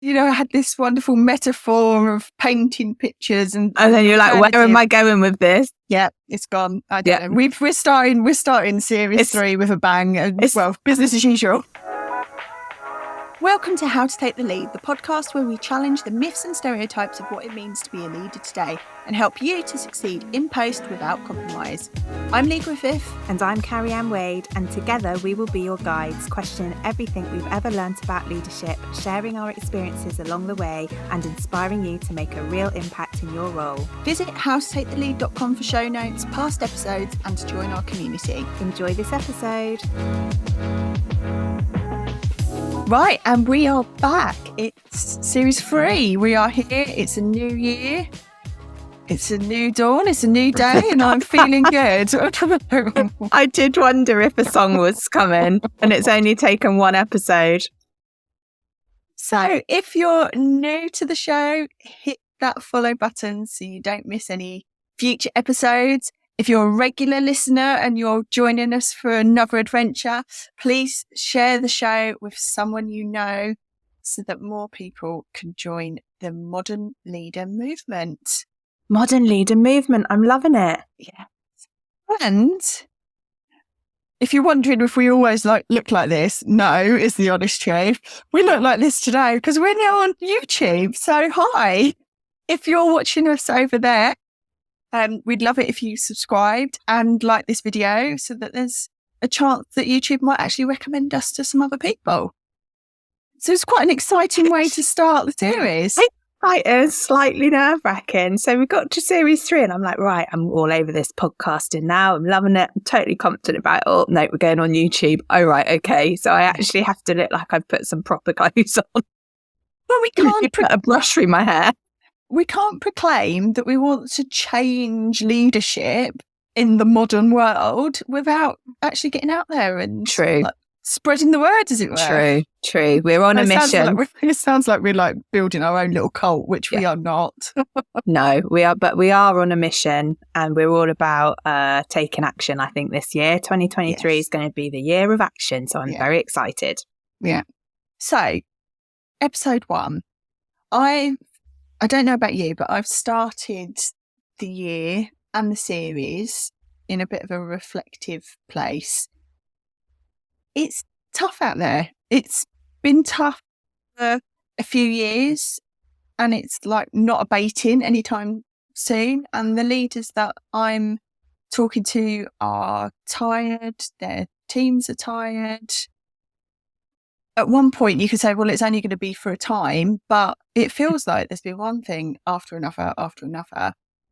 I had this wonderful metaphor of painting pictures and then you're like, where am I going with this? Yeah, it's gone. I don't know. We're starting series 3 with a bang. And, business as usual. Welcome to How to Take the Lead, the podcast where we challenge the myths and stereotypes of what it means to be a leader today and help you to succeed in post without compromise. I'm Lee Griffith. And I'm Carrie-Anne Wade, and together we will be your guides, questioning everything we've ever learnt about leadership, sharing our experiences along the way and inspiring you to make a real impact in your role. Visit howtotakethelead.com for show notes, past episodes and to join our community. Enjoy this episode. Right, and we are back. It's series 3. We are here. It's a new year. It's a new dawn. It's a new day, and I'm feeling good. I did wonder if a song was coming, and it's only taken one episode. So if you're new to the show, hit that follow button so you don't miss any future episodes. If you're a regular listener and you're joining us for another adventure, please share the show with someone you know so that more people can join the modern leader movement. Modern leader movement. I'm loving it. Yeah. And if you're wondering if we always look like this, no, is the honest truth. We look like this today because we're now on YouTube. So hi, if you're watching us over there, we'd love it if you subscribed and like this video so that there's a chance that YouTube might actually recommend us to some other people. So it's quite an exciting way to start the series. Right, it was slightly nerve-wracking. So we got to series 3 and I'm like, right, I'm all over this podcasting now. I'm loving it. I'm totally confident about it. Oh, no, we're going on YouTube. Oh, right, okay. So I actually have to look like I've put some proper clothes on. Well, we can't put a brush through my hair. We can't proclaim that we want to change leadership in the modern world without actually getting out there and spreading the word, as it were. True. We're on a mission. It sounds like we're like building our own little cult, which we are not. No, we are, but we are on a mission and we're all about taking action. I think this year, 2023 is going to be the year of action. So I'm very excited. Yeah. So episode 1, I don't know about you, but I've started the year and the series in a bit of a reflective place. It's tough out there. It's been tough for a few years and it's like not abating anytime soon. And the leaders that I'm talking to are tired. Their teams are tired. At one point, you could say, well, it's only going to be for a time, but it feels like there's been one thing after another.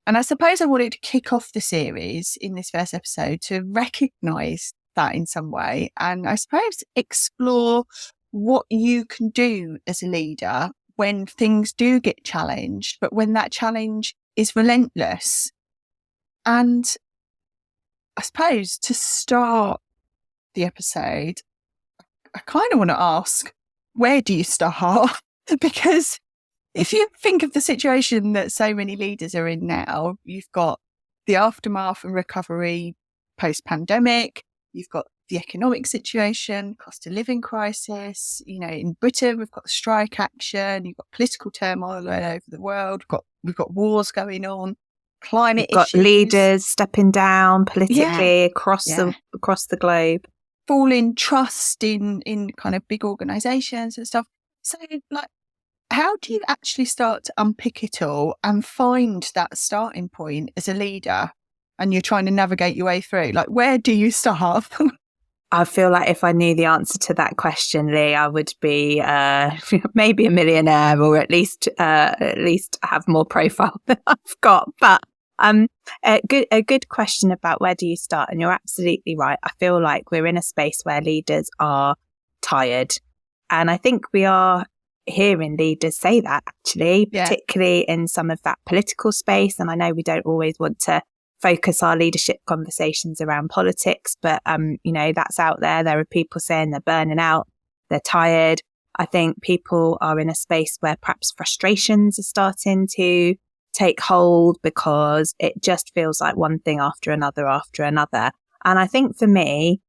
And I suppose I wanted to kick off the series in this first episode to recognise that in some way. And I suppose explore what you can do as a leader when things do get challenged, but when that challenge is relentless. And I suppose to start the episode, I kind of want to ask, where do you start? Because if you think of the situation that so many leaders are in now, you've got the aftermath and recovery post-pandemic, you've got the economic situation, cost of living crisis, in Britain, we've got strike action, you've got political turmoil all over the world, we've got wars going on, climate issues. We've got leaders stepping down politically across the globe. Falling trust in kind of big organisations and stuff. So, how do you actually start to unpick it all and find that starting point as a leader? And you're trying to navigate your way through. Where do you start? I feel like if I knew the answer to that question, Lee, I would be maybe a millionaire, or at least have more profile than I've got. But a good question about where do you start, and you're absolutely right. I feel like we're in a space where leaders are tired, and I think we are hearing leaders say that actually, particularly in some of that political space. And I know we don't always want to focus our leadership conversations around politics, but that's out there. There are people saying they're burning out, they're tired. I think people are in a space where perhaps frustrations are starting to take hold because it just feels like one thing after another. And I think for me,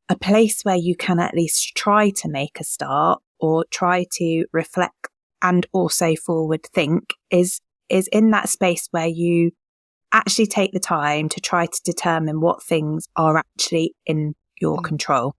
a place where you can at least try to make a start or try to reflect and also forward think is in that space where you actually take the time to try to determine what things are actually in your control.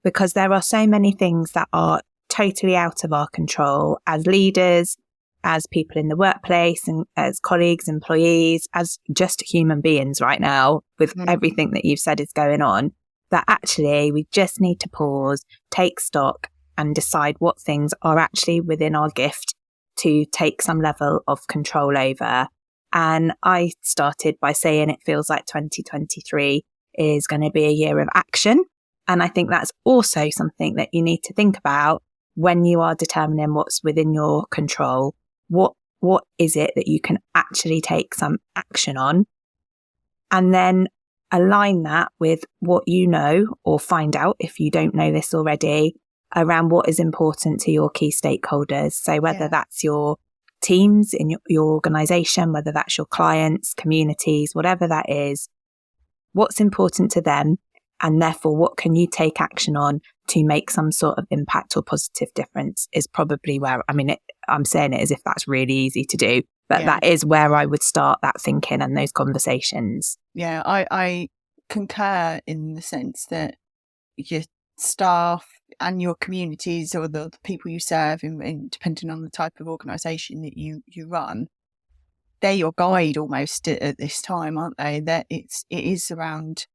Because there are so many things that are totally out of our control as leaders, as people in the workplace, and as colleagues, employees, as just human beings right now, with everything that you've said is going on, that actually we just need to pause, take stock, and decide what things are actually within our gift to take some level of control over. And I started by saying it feels like 2023 is going to be a year of action. And I think that's also something that you need to think about when you are determining what's within your control. What is it that you can actually take some action on? And then align that with what you know, or find out if you don't know this already, around what is important to your key stakeholders. So whether that's your teams in your organization, whether that's your clients, communities, whatever that is, what's important to them, and therefore what can you take action on to make some sort of impact or positive difference is probably where, I'm saying it as if that's really easy to do, but that is where I would start that thinking and those conversations. Yeah, I concur in the sense that your staff and your communities, or the people you serve, in depending on the type of organisation that you run, they're your guide almost at this time, aren't they? That it is around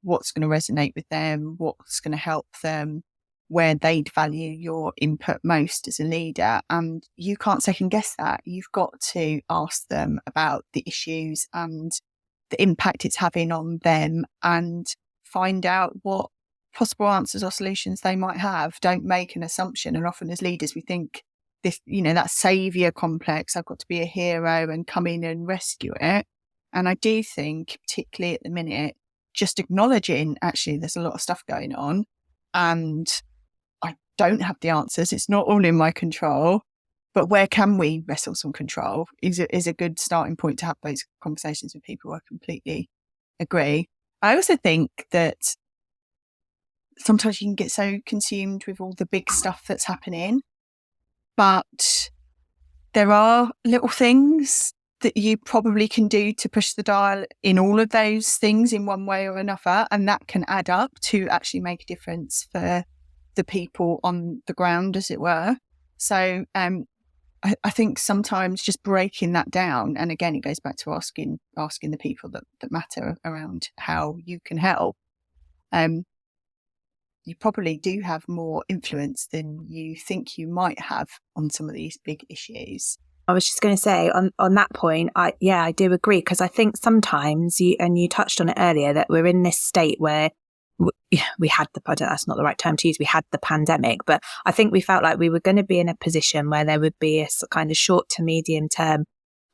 what's going to resonate with them, what's going to help them, where they'd value your input most as a leader. And you can't second guess that. You've got to ask them about the issues and the impact it's having on them, and find out what possible answers or solutions they might have. Don't make an assumption. And often as leaders, we think this, that saviour complex, I've got to be a hero and come in and rescue it. And I do think, particularly at the minute, just acknowledging actually there's a lot of stuff going on and I don't have the answers. It's not all in my control, but where can we wrestle some control is a good starting point to have those conversations with people. I completely agree. I also think that sometimes you can get so consumed with all the big stuff that's happening, but there are little things that you probably can do to push the dial in all of those things in one way or another. And that can add up to actually make a difference for the people on the ground, as it were. So I think sometimes just breaking that down, and again, it goes back to asking the people that matter around how you can help. You probably do have more influence than you think you might have on some of these big issues. I was just going to say on that point, I do agree, because I think sometimes you touched on it earlier, that we're in this state where we had that's not the right term to use. We had the pandemic, but I think we felt like we were going to be in a position where there would be a kind of short to medium term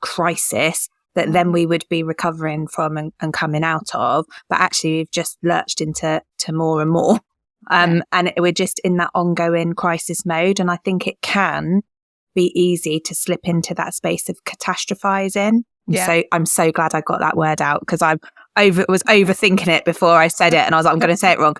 crisis that then we would be recovering from and coming out of. But actually we've just lurched into more and more. And we're just in that ongoing crisis mode. And I think it can be easy to slip into that space of catastrophizing. So I'm so glad I got that word out, because I was overthinking it before I said it, and I was like, I'm going to say it wrong.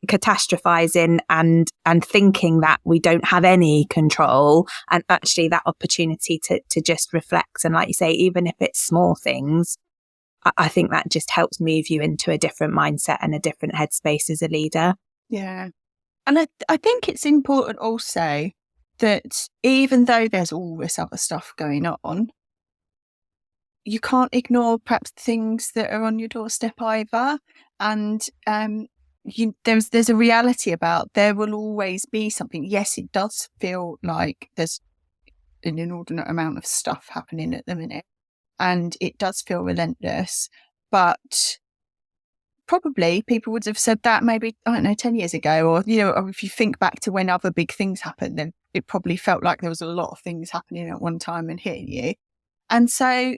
Catastrophizing and thinking that we don't have any control, and actually that opportunity to just reflect. And like you say, even if it's small things, I think that just helps move you into a different mindset and a different headspace as a leader. Yeah. And I think it's important also that even though there's all this other stuff going on, you can't ignore perhaps the things that are on your doorstep either. And there's a reality about there will always be something. Yes, it does feel like there's an inordinate amount of stuff happening at the minute, and it does feel relentless, but probably people would have said that maybe, 10 years ago, or if you think back to when other big things happened, then it probably felt like there was a lot of things happening at one time and hitting you. And so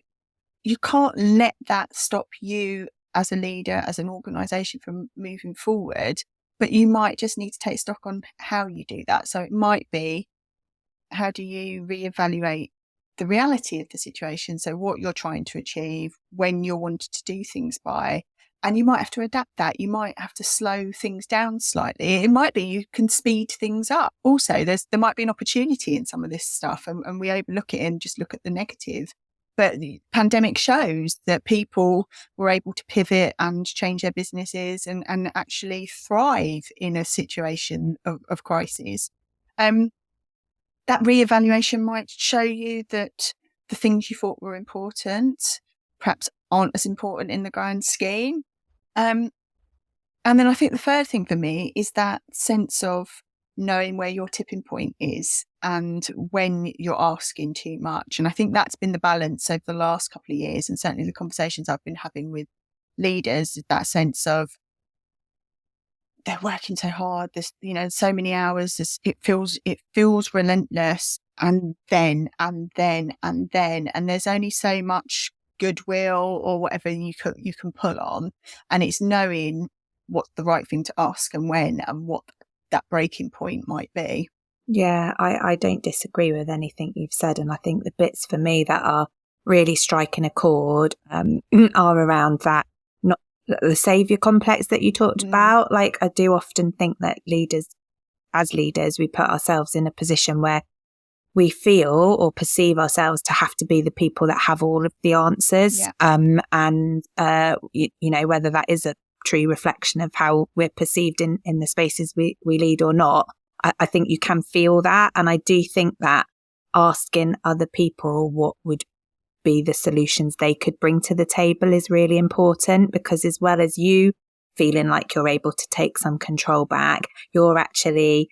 you can't let that stop you as a leader, as an organisation, from moving forward, but you might just need to take stock on how you do that. So it might be, how do you reevaluate the reality of the situation? So what you're trying to achieve, when you're wanting to do things by, And you might have to adapt that. You might have to slow things down slightly. It might be you can speed things up. Also, there might be an opportunity in some of this stuff, and we overlook it and just look at the negative. But the pandemic shows that people were able to pivot and change their businesses and actually thrive in a situation of crisis. That reevaluation might show you that the things you thought were important perhaps aren't as important in the grand scheme. And then I think the third thing for me is that sense of knowing where your tipping point is and when you're asking too much. And I think that's been the balance over the last couple of years, and certainly the conversations I've been having with leaders, that sense of they're working so hard, there's, so many hours, it feels relentless, and then there's only so much goodwill or whatever you can pull on, and it's knowing what's the right thing to ask and when, and what that breaking point might be. Yeah, I don't disagree with anything you've said, and I think the bits for me that are really striking a chord are around that, not the saviour complex that you talked about. Like, I do often think that as leaders, we put ourselves in a position where we feel or perceive ourselves to have to be the people that have all of the answers. Yeah. And whether that is a true reflection of how we're perceived in the spaces we lead or not, I think you can feel that. And I do think that asking other people what would be the solutions they could bring to the table is really important, because as well as you feeling like you're able to take some control back, you're actually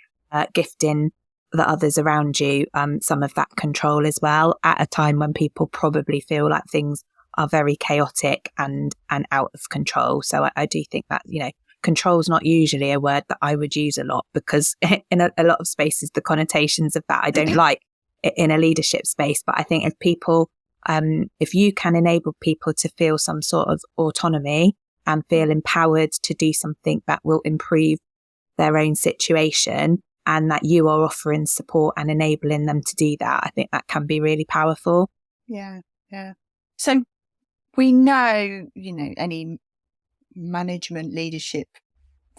gifting the others around you some of that control as well, at a time when people probably feel like things are very chaotic and out of control. So I do think that, control is not usually a word that I would use a lot, because in a lot of spaces, the connotations of that I don't like in a leadership space. But I think if people, if you can enable people to feel some sort of autonomy and feel empowered to do something that will improve their own situation, and that you are offering support and enabling them to do that, I think that can be really powerful. Yeah. So we know, any management, leadership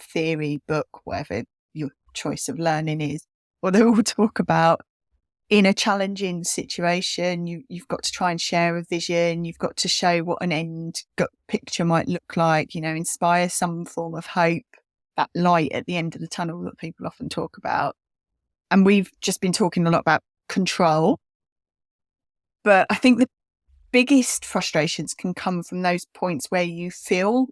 theory book, whatever your choice of learning is, or they all talk about, in a challenging situation, you've got to try and share a vision. You've got to show what an end picture might look like, inspire some form of hope, that light at the end of the tunnel that people often talk about. And we've just been talking a lot about control. But I think the biggest frustrations can come from those points where you feel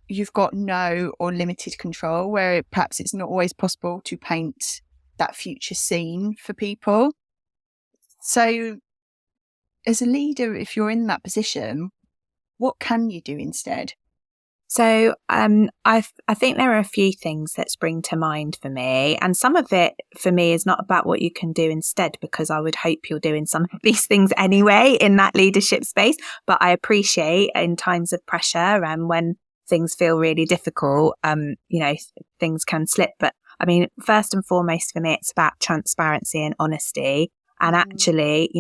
you've got no or limited control, where perhaps it's not always possible to paint that future scene for people. So as a leader, if you're in that position, what can you do instead? So I think there are a few things that spring to mind for me, and some of it for me is not about what you can do instead, because I would hope you're doing some of these things anyway in that leadership space. But I appreciate in times of pressure and when things feel really difficult, things can slip. But I mean, first and foremost for me, it's about transparency and honesty. And actually,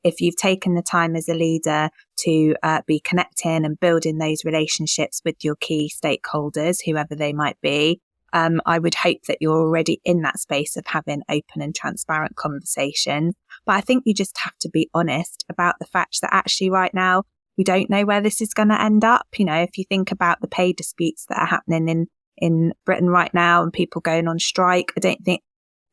if you've taken the time as a leader to be connecting and building those relationships with your key stakeholders, whoever they might be, I would hope that you're already in that space of having open and transparent conversations. But I think you just have to be honest about the fact that actually right now, we don't know where this is going to end up. If you think about the pay disputes that are happening in Britain right now and people going on strike, I don't think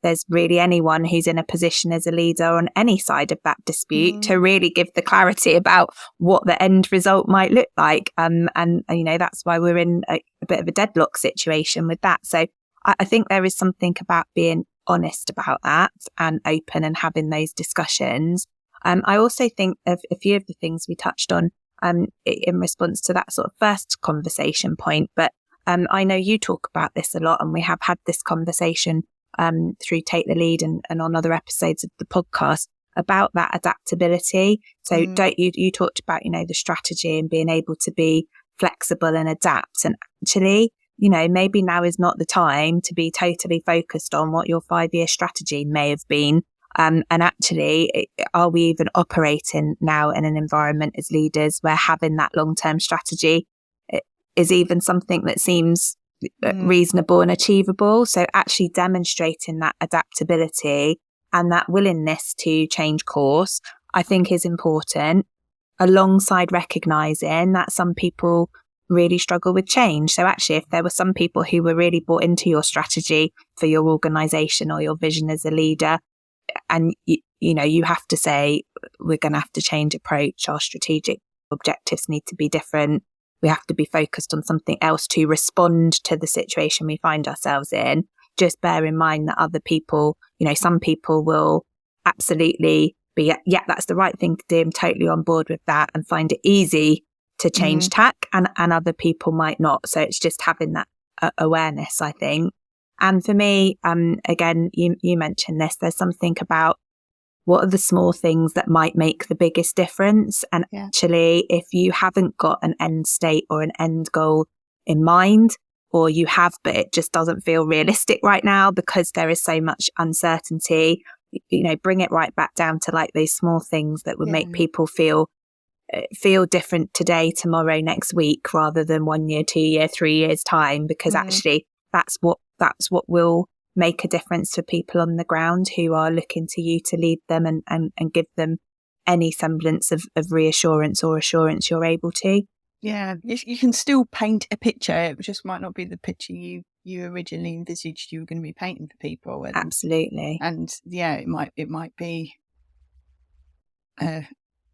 there's really anyone who's in a position as a leader on any side of that dispute to really give the clarity about what the end result might look like. And that's why we're in a bit of a deadlock situation with that. So I think there is something about being honest about that and open and having those discussions. I also think of a few of the things we touched on in response to that sort of first conversation point. But I know you talk about this a lot, and we have had this conversation through Take the Lead and on other episodes of the podcast about that adaptability. So you talked about, the strategy and being able to be flexible and adapt. And actually, maybe now is not the time to be totally focused on what your 5-year strategy may have been. And actually, are we even operating now in an environment as leaders where having that long-term strategy is even something that seems reasonable and achievable. So actually demonstrating that adaptability and that willingness to change course, I think, is important, alongside recognizing that some people really struggle with change. So actually, if there were some people who were really bought into your strategy for your organization or your vision as a leader, and you have to say, we're going to have to change approach, our strategic objectives need to be different, we have to be focused on something else to respond to the situation we find ourselves in. Just bear in mind that other people, some people will absolutely be, yeah, that's the right thing to do, I'm totally on board with that, and find it easy to change tack, and other people might not. So it's just having that awareness, I think. And for me, again, you mentioned this, there's something about what are the small things that might make the biggest difference. And actually, if you haven't got an end state or an end goal in mind, or you have, but it just doesn't feel realistic right now because there is so much uncertainty, bring it right back down to like those small things that would make people feel different today, tomorrow, next week, rather than 1 year, 2 year, 3 years time, because actually that's what will make a difference for people on the ground who are looking to you to lead them and give them any semblance of reassurance or assurance you're able to. Yeah, you can still paint a picture. It just might not be the picture you originally envisaged you were going to be painting for people. Absolutely. And yeah, it might be. I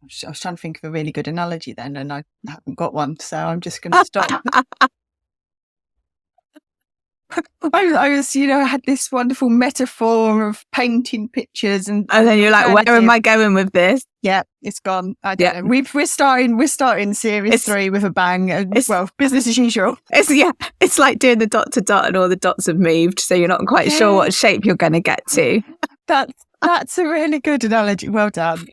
was trying to think of a really good analogy then, and I haven't got one, so I'm just going to stop. I was, I had this wonderful metaphor of painting pictures, and then you're like, where am I going with this? Yeah, it's gone. I don't know. We're starting series 3 with a bang, and business as usual. It's like doing the dot to dot, and all the dots have moved, so you're not quite sure what shape you're going to get to. That's a really good analogy. Well done.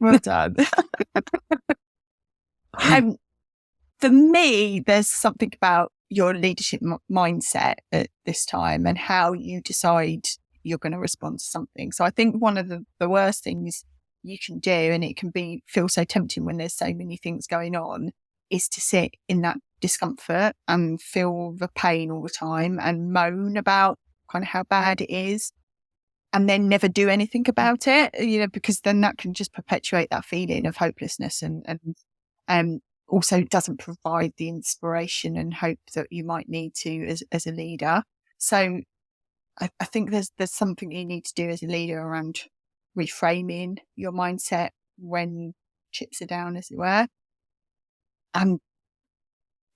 For me, there's something about your leadership mindset at this time and how you decide you're going to respond to something. So I think one of the worst things you can do, and it can feel so tempting when there's so many things going on, is to sit in that discomfort and feel the pain all the time and moan about kind of how bad it is, and then never do anything about it, because then that can just perpetuate that feeling of hopelessness and also doesn't provide the inspiration and hope that you might need to as a leader. So I think there's something you need to do as a leader around reframing your mindset when chips are down, as it were, and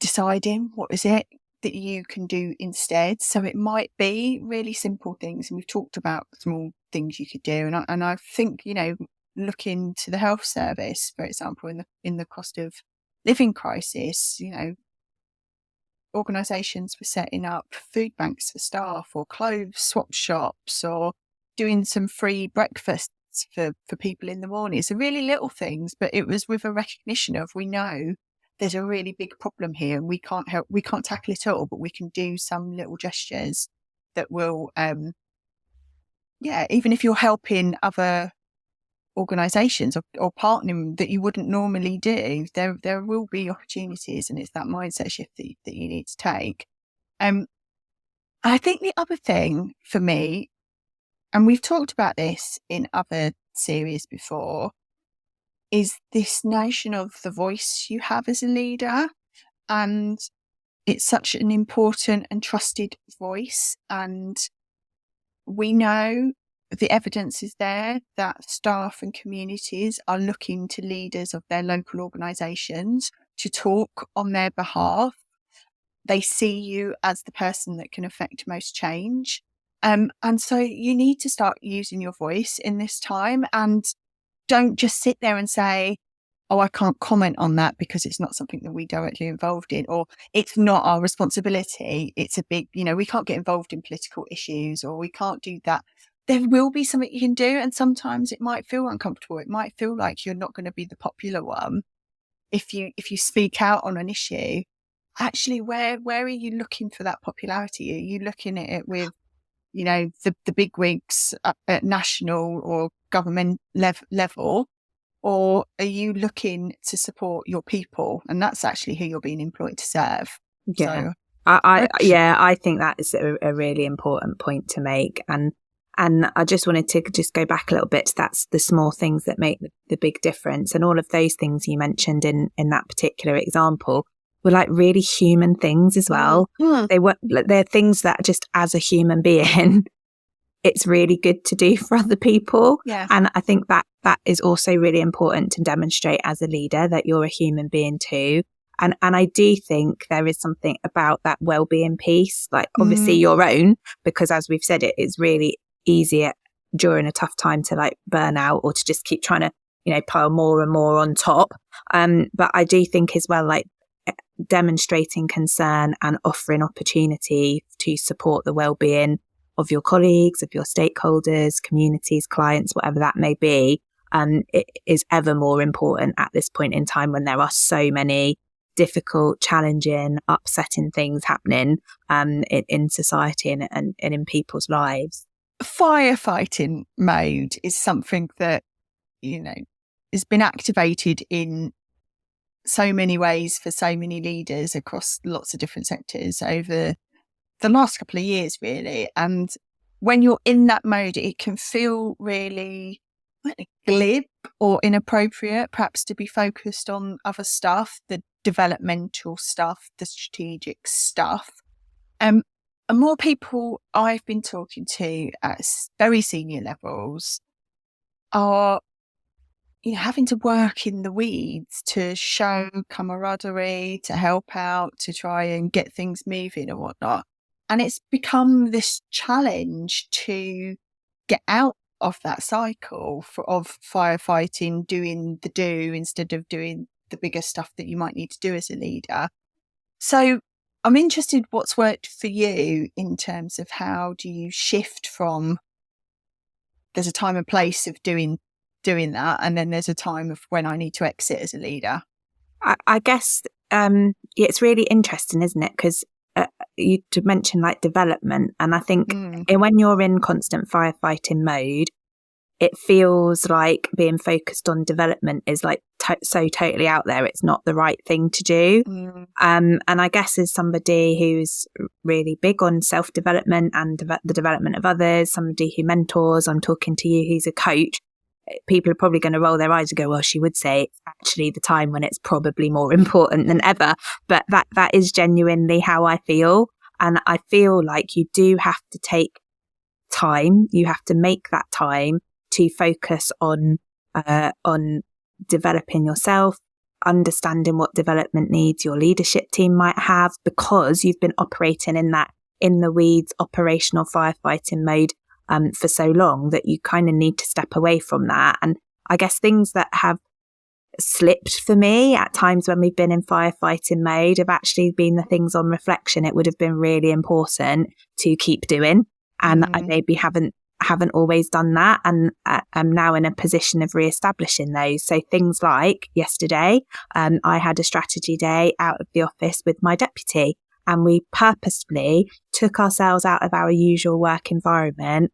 deciding what is it that you can do instead. So it might be really simple things, and we've talked about small things you could do, and I think looking to the health service, for example, in the cost of living crisis, organisations were setting up food banks for staff, or clothes swap shops, or doing some free breakfasts for people in the morning. So really little things, but it was with a recognition of, we know there's a really big problem here and we can't tackle it all, but we can do some little gestures that will, even if you're helping other organisations or partnering that you wouldn't normally do, there will be opportunities, and it's that mindset shift that you need to take. I think the other thing for me, and we've talked about this in other series before, is this notion of the voice you have as a leader. And it's such an important and trusted voice, and we know the evidence is there that staff and communities are looking to leaders of their local organisations to talk on their behalf. They see you as the person that can affect most change. And so you need to start using your voice in this time, and don't just sit there and say, oh, I can't comment on that because it's not something that we directly involved in, or it's not our responsibility. It's a big, we can't get involved in political issues, or we can't do that. There will be something you can do, and sometimes it might feel uncomfortable. It might feel like you're not going to be the popular one if you speak out on an issue. Actually, where are you looking for that popularity? Are you looking at it with, the big wigs at national or government level, or are you looking to support your people? And that's actually who you're being employed to serve. Yeah. So I think that is a really important point to make. And I just wanted to just go back a little bit. That's the small things that make the big difference. And all of those things you mentioned in that particular example were like really human things as well. They're things that just as a human being, it's really good to do for other people. Yeah. And I think that is also really important to demonstrate as a leader, that you're a human being too. And I do think there is something about that well-being piece, like obviously your own, because as we've said, it is really easier during a tough time to like burn out or to just keep trying to, pile more and more on top. But I do think as well, like demonstrating concern and offering opportunity to support the well-being of your colleagues, of your stakeholders, communities, clients, whatever that may be, it is ever more important at this point in time when there are so many difficult, challenging, upsetting things happening in society and in people's lives. Firefighting mode is something that, has been activated in so many ways for so many leaders across lots of different sectors over the last couple of years, really. And when you're in that mode, it can feel really glib or inappropriate, perhaps to be focused on other stuff, the developmental stuff, the strategic stuff. And more people I've been talking to at very senior levels are having to work in the weeds to show camaraderie, to help out, to try and get things moving and whatnot. And it's become this challenge to get out of that cycle of firefighting, doing the do instead of doing the bigger stuff that you might need to do as a leader. So I'm interested what's worked for you in terms of how do you shift from there's a time and place of doing that, and then there's a time of when I need to exit as a leader. I guess it's really interesting, isn't it? Because you mentioned like development, and I think when you're in constant firefighting mode, it feels like being focused on development is like so totally out there. It's not the right thing to do. And I guess as somebody who's really big on self-development and the development of others, somebody who mentors, I'm talking to you who's a coach, people are probably going to roll their eyes and go, well, she would say it's actually the time when it's probably more important than ever. But that is genuinely how I feel. And I feel like you do have to take time. You have to make that time to focus on developing yourself, understanding what development needs your leadership team might have, because you've been operating in that in the weeds operational firefighting mode for so long that you kind of need to step away from that. And I guess things that have slipped for me at times when we've been in firefighting mode have actually been the things on reflection it would have been really important to keep doing. And I maybe haven't always done that, and I'm now in a position of re-establishing those. So things like yesterday, I had a strategy day out of the office with my deputy, and we purposefully took ourselves out of our usual work environment,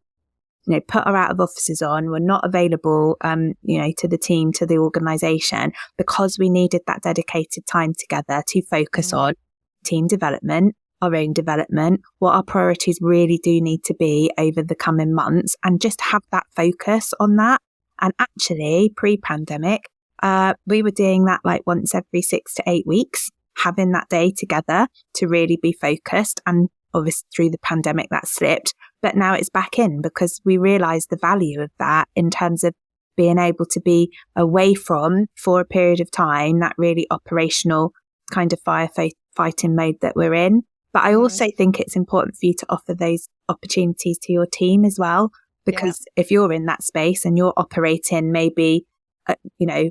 put our out of offices on, were not available, to the team, to the organisation, because we needed that dedicated time together to focus on team development, our own development, what our priorities really do need to be over the coming months, and just have that focus on that. And actually, pre-pandemic, we were doing that like once every 6 to 8 weeks, having that day together to really be focused. And obviously through the pandemic that slipped, but now it's back in because we realised the value of that in terms of being able to be away from, for a period of time, that really operational kind of firefighting mode that we're in. But I also think it's important for you to offer those opportunities to your team as well, because if you're in that space and you're operating maybe, below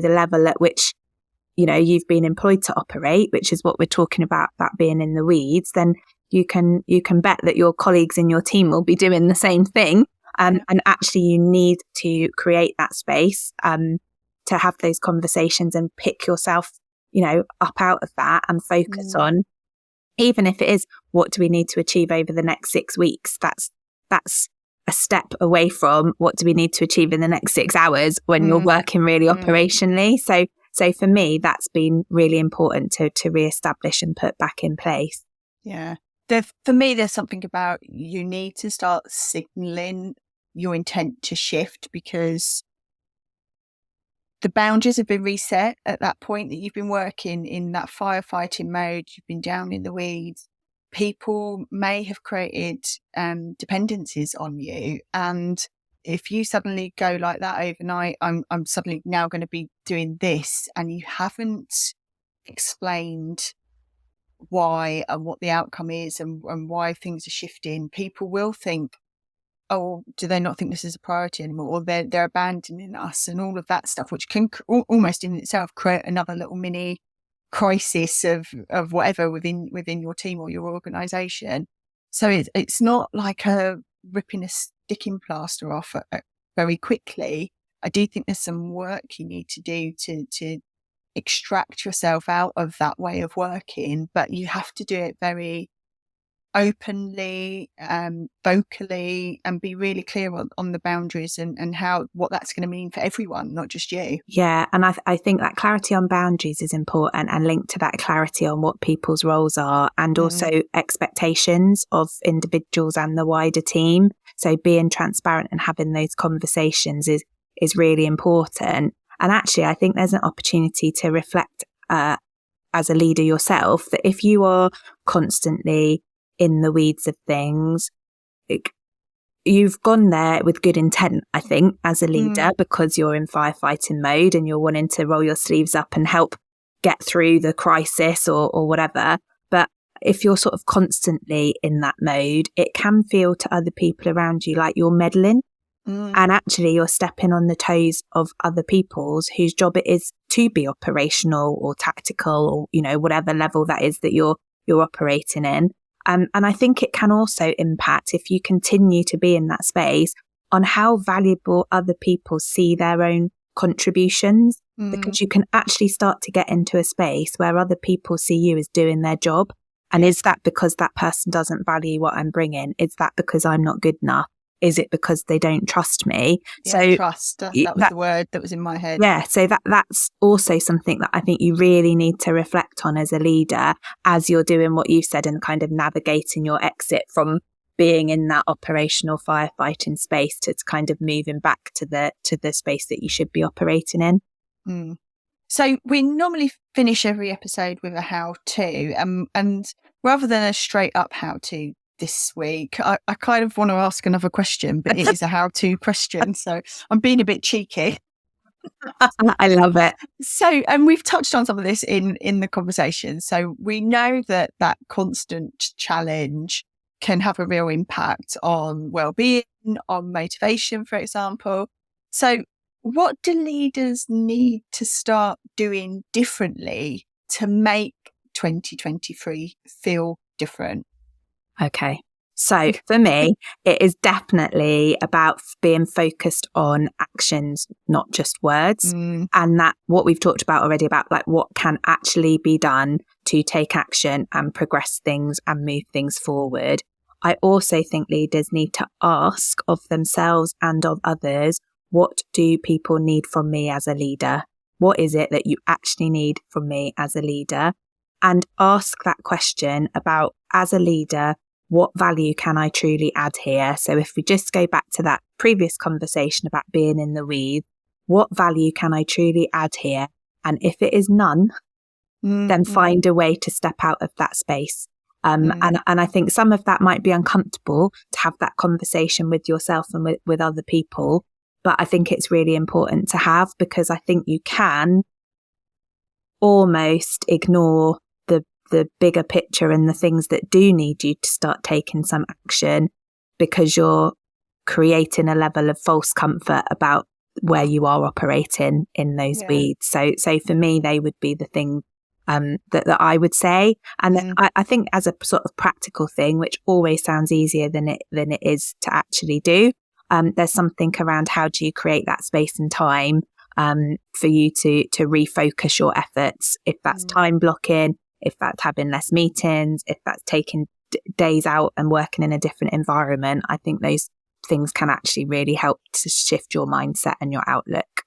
the level at which, you've been employed to operate, which is what we're talking about, that being in the weeds, then you can bet that your colleagues in your team will be doing the same thing. And actually you need to create that space to have those conversations and pick yourself, up out of that and focus on, even if it is, what do we need to achieve over the next 6 weeks? That's a step away from what do we need to achieve in the next 6 hours when you're working really operationally. So So for me, that's been really important to re-establish and put back in place. Yeah. For me, there's something about you need to start signalling your intent to shift, because the boundaries have been reset at that point that you've been working in that firefighting mode. You've been down in the weeds. People may have created dependencies on you. And if you suddenly go like that overnight, I'm suddenly now going to be doing this, and you haven't explained why and what the outcome is and why things are shifting, people will think, oh, do they not think this is a priority anymore? Or they're abandoning us, and all of that stuff, which can almost in itself create another little mini crisis of whatever within your team or your organisation. So it's not like ripping a sticking plaster off very quickly. I do think there's some work you need to do to extract yourself out of that way of working, but you have to do it very openly, vocally, and be really clear on the boundaries and what that's going to mean for everyone, not just you. Yeah, and I think that clarity on boundaries is important, and linked to that clarity on what people's roles are, and also expectations of individuals and the wider team. So being transparent and having those conversations is really important. And actually, I think there's an opportunity to reflect as a leader yourself, that if you are constantly in the weeds of things, you've gone there with good intent, I think, as a leader, because you're in firefighting mode and you're wanting to roll your sleeves up and help get through the crisis or whatever. But if you're sort of constantly in that mode, it can feel to other people around you like you're meddling. And actually you're stepping on the toes of other people's whose job it is to be operational or tactical, or, you know, whatever level that is that you're operating in. And I think it can also impact, if you continue to be in that space, on how valuable other people see their own contributions, because you can actually start to get into a space where other people see you as doing their job. And is that because that person doesn't value what I'm bringing? Is that because I'm not good enough? Is it because they don't trust me? Yeah, so trust. That was the word that was in my head. Yeah. So that's also something that I think you really need to reflect on as a leader, as you're doing what you said and kind of navigating your exit from being in that operational firefighting space to kind of moving back to the space that you should be operating in. So we normally finish every episode with a how-to, and rather than a straight up how-to this week, I kind of want to ask another question, but it is a how-to question, so I'm being a bit cheeky. I love it. So, and we've touched on some of this in the conversation. So we know that constant challenge can have a real impact on well-being, on motivation, for example. So what do leaders need to start doing differently to make 2023 feel different? Okay. So for me, it is definitely about being focused on actions, not just words. And that what we've talked about already about like what can actually be done to take action and progress things and move things forward. I also think leaders need to ask of themselves and of others, what do people need from me as a leader? What is it that you actually need from me as a leader? And ask that question about, as a leader, what value can I truly add here? So if we just go back to that previous conversation about being in the weeds, what value can I truly add here? And if it is none, then find a way to step out of that space. And I think some of that might be uncomfortable to have that conversation with yourself and with other people. But I think it's really important to have, because I think you can almost ignore the bigger picture and the things that do need you to start taking some action, because you're creating a level of false comfort about where you are operating in those weeds. So for me, they would be the thing that I would say. And I think as a sort of practical thing, which always sounds easier than it is to actually do, there's something around how do you create that space and time for you to refocus your efforts, if that's time blocking, if that's having less meetings, if that's taking days out and working in a different environment. I think those things can actually really help to shift your mindset and your outlook.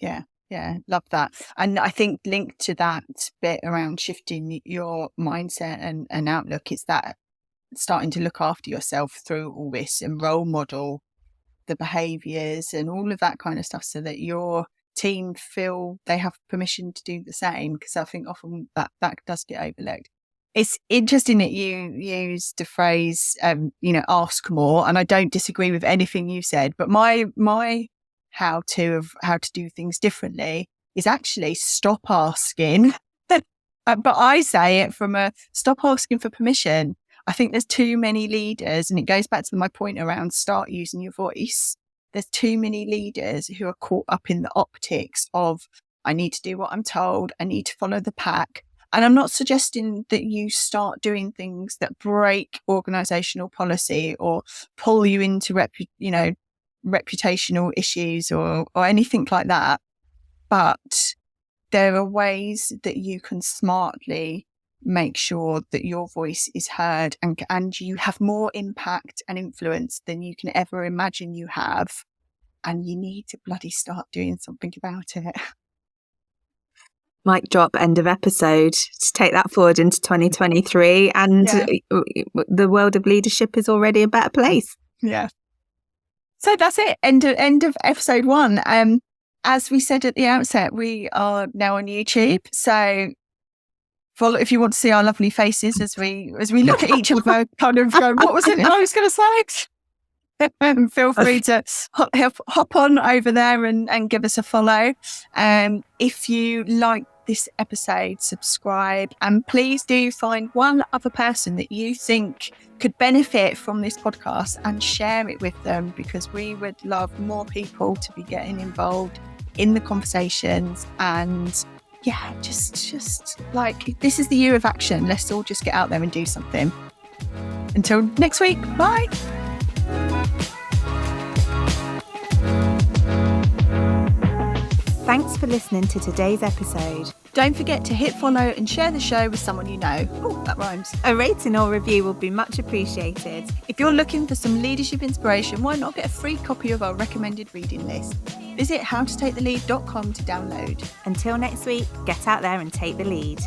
Yeah. Yeah, love that. And I think linked to that bit around shifting your mindset and outlook is that starting to look after yourself through all this and role model the behaviours and all of that kind of stuff so that your team feel they have permission to do the same, because I think often that does get overlooked. It's interesting that you used the phrase, ask more, and I don't disagree with anything you said, but my how to do things differently is actually stop asking. But I say it from a stop asking for permission. I think there's too many leaders, and it goes back to my point around start using your voice. There's too many leaders who are caught up in the optics of, I need to do what I'm told, I need to follow the pack. And I'm not suggesting that you start doing things that break organisational policy or pull you into reputational issues or anything like that. But there are ways that you can smartly make sure that your voice is heard and you have more impact and influence than you can ever imagine you have. And you need to bloody start doing something about it. Mic drop, end of episode. Just take that forward into 2023 and the world of leadership is already a better place. Yeah. So that's it. End of episode 1. As we said at the outset, we are now on YouTube. So follow if you want to see our lovely faces as we look at each other, kind of go, what was it I was going to say? Feel free to hop on over there and give us a follow. If you like this episode, subscribe, and please do find one other person that you think could benefit from this podcast and share it with them, because we would love more people to be getting involved in the conversations. And yeah, just like, this is the year of action. Let's all just get out there and do something. Until next week, bye. Thanks for listening to today's episode. Don't forget to hit follow and share the show with someone you know. Oh, that rhymes. A rating or review will be much appreciated. If you're looking for some leadership inspiration, why not get a free copy of our recommended reading list? Visit howtotakethelead.com to download. Until next week, get out there and take the lead.